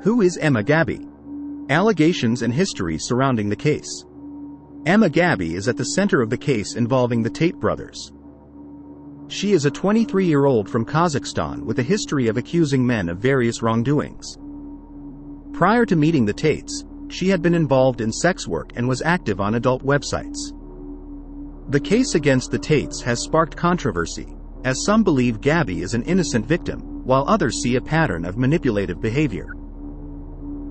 Who is Emma Gabbey? Allegations and history surrounding the case. Emma Gabbey is at the center of the case involving the Tate brothers. She is a 23-year-old from Kazakhstan with a history of accusing men of various wrongdoings. Prior to meeting the Tates, she had been involved in sex work and was active on adult websites. The case against the Tates has sparked controversy, as some believe Gabbey is an innocent victim, while others see a pattern of manipulative behavior.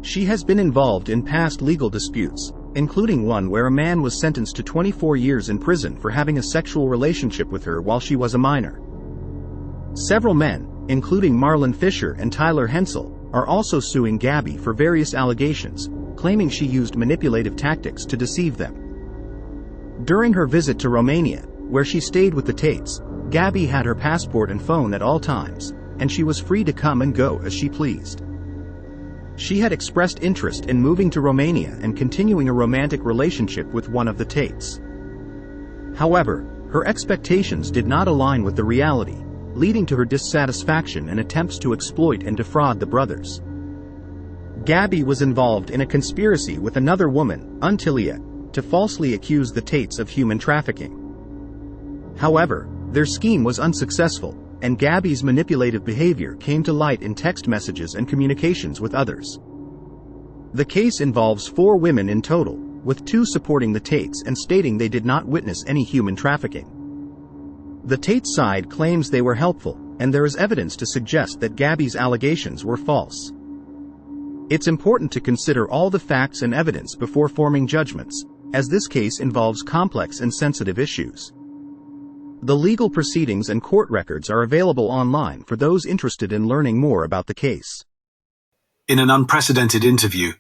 She has been involved in past legal disputes, including one where a man was sentenced to 24 years in prison for having a sexual relationship with her while she was a minor. Several men, including Marlon Fisher and Tyler Hensel, are also suing Gabbey for various allegations, claiming she used manipulative tactics to deceive them. During her visit to Romania, where she stayed with the Tates, Gabbey had her passport and phone at all times, and she was free to come and go as she pleased. She had expressed interest in moving to Romania and continuing a romantic relationship with one of the Tates. However, her expectations did not align with the reality, leading to her dissatisfaction and attempts to exploit and defraud the brothers. Gabbey was involved in a conspiracy with another woman, Untilia, to falsely accuse the Tates of human trafficking. However, their scheme was unsuccessful, and Gabbey's manipulative behavior came to light in text messages and communications with others. The case involves 4 women in total, with 2 supporting the Tates and stating they did not witness any human trafficking. The Tate side claims they were helpful, and there is evidence to suggest that Gabbey's allegations were false. It's important to consider all the facts and evidence before forming judgments, as this case involves complex and sensitive issues. The legal proceedings and court records are available online for those interested in learning more about the case. In an unprecedented interview,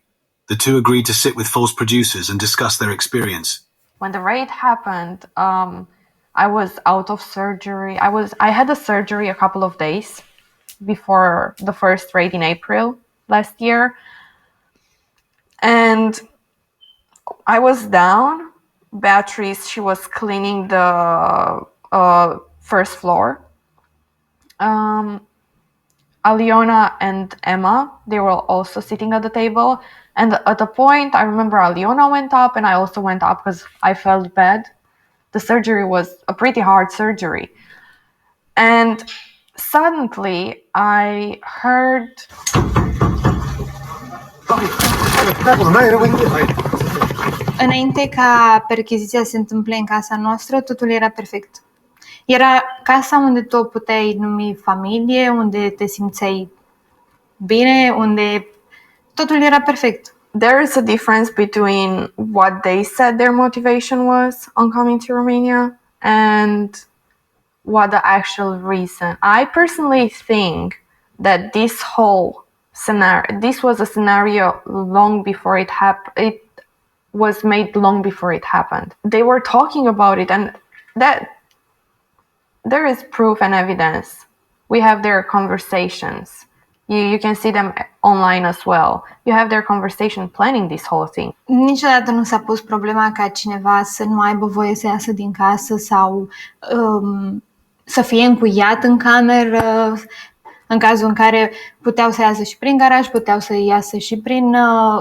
the two agreed to sit with false producers and discuss their experience. When the raid happened, I was out of surgery. I had a surgery a couple of days before the first raid in April last year. And I was down. Beatrice, she was cleaning the first floor. Aliona and Emma, they were also sitting at the table. And at a point, I remember Aliona went up and I also went up because I felt bad. The surgery was a pretty hard surgery. And suddenly, I heard... Înainte ca percheziția să se întâmple în casa noastră, totul era perfect. Era casa unde tu o puteai numi familie, unde te simțeai bine, unde totul era perfect. There is a difference between what they said their motivation was on coming to Romania and what the actual reason. I personally think that this whole scenario, this was a scenario long before it happened. It was made long before it happened. They were talking about it, and that there is proof and evidence. We have their conversations. You can see them online as well. You have their conversation planning this whole thing. Niciodată nu s-a pus problema ca cineva să nu aibă voie să iasă din casă sau să fie încuiat în cameră, în cazul în care puteau să iasă și prin garaj, puteau să iasă și prin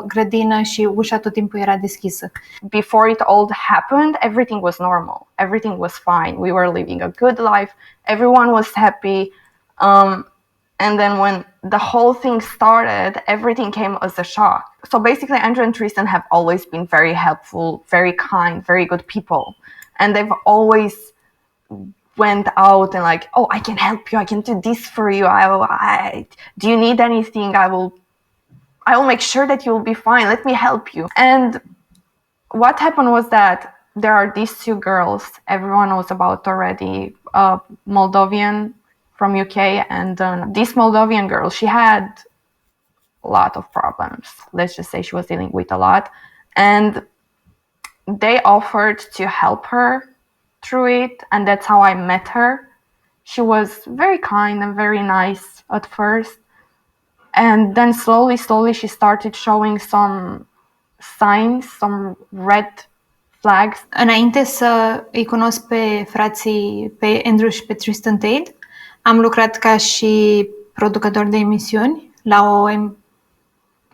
grădină și ușa tot timpul era deschisă. Before it all happened, everything was normal. Everything was fine. We were living a good life. Everyone was happy. And then when the whole thing started, everything came as a shock. So basically, Andrew and Tristan have always been very helpful, very kind, very good people. And they've always went out and like, oh, I can help you. I can do this for you. Do you need anything? I will make sure that you'll be fine. Let me help you. And what happened was that there are these 2 girls. Everyone knows about already, Moldovan from UK, and this Moldovan girl, she had a lot of problems. Let's just say she was dealing with a lot. And they offered to help her through it, and that's how I met her. She was very kind and very nice at first. And then slowly, she started showing some signs, some red flags. Înainte să îi cunosc pe frații, pe Andrew și pe Tristan Tate, am lucrat ca și producător de emisiuni la o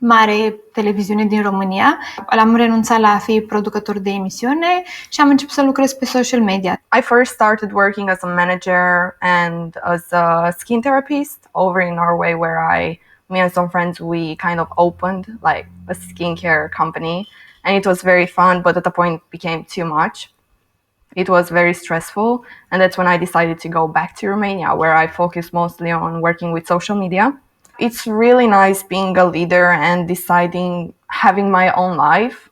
mare televiziune din România. Am renunțat la a fi producător de emisiune și am început să lucrez pe social media. I first started working as a manager and as a skin therapist over in Norway, where me and some friends, we kind of opened like a skincare company, and it was very fun, but at a point it became too much. It was very stressful, and that's when I decided to go back to Romania, where I focused mostly on working with social media. It's really nice being a leader and deciding, having my own life,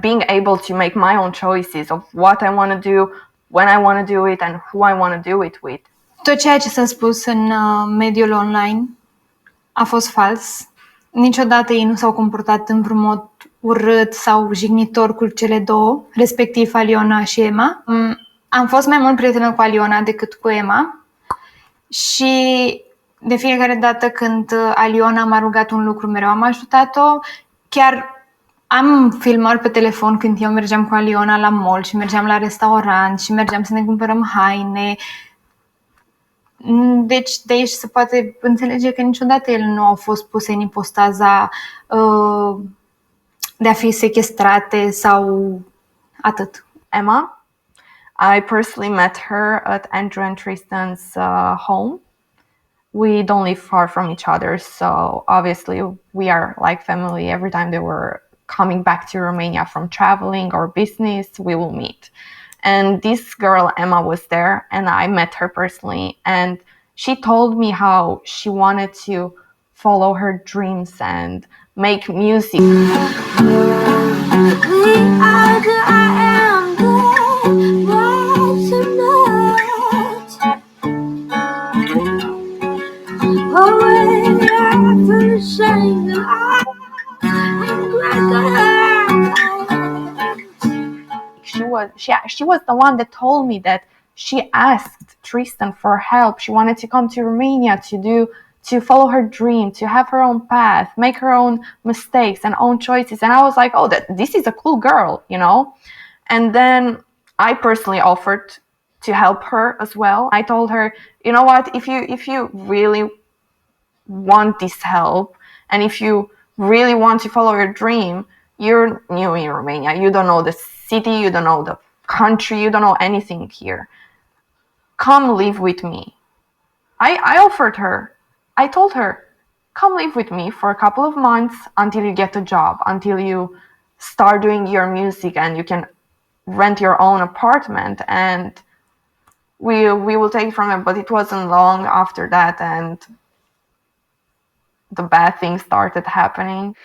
being able to make my own choices of what I want to do, when I want to do it, and who I want to do it with. Tot ceea ce s-a spus în mediul online a fost fals. Niciodată ei nu s-au comportat în vreun mod urât sau jignitor cu cele două, respectiv Aliona și Emma. Am fost mai mult prietenă cu Aliona decât cu Emma și de fiecare dată când Aliona m-a rugat un lucru, mereu am ajutat-o. Chiar am filmări pe telefon când eu mergeam cu Aliona la mall și mergeam la restaurant și mergeam să ne cumpărăm haine. Deci de aici se poate înțelege că niciodată ele nu au fost puse în ipostaza de a fi sechestrate sau atât. Emma, I personally met her at Andrew and Tristan's home. We don't live far from each other, so obviously we are like family. Every time they were coming back to Romania from traveling or business, we will meet. And this girl, Emma, was there, and I met her personally, and she told me how she wanted to follow her dreams and make music. She was the one that told me that she asked Tristan for help. She wanted to come to Romania to follow her dream, to have her own path, make her own mistakes and own choices. And I was like, oh, this is a cool girl, you know? And then I personally offered to help her as well. I told her, you know what, if you really want this help, and if you really want to follow your dream, you're new in Romania. You don't know the city, you don't know the country, you don't know anything here. Come live with me. I offered her. I told her, come live with me for a couple of months until you get a job, until you start doing your music and you can rent your own apartment, and we will take it from there. But it wasn't long after that, and the bad things started happening.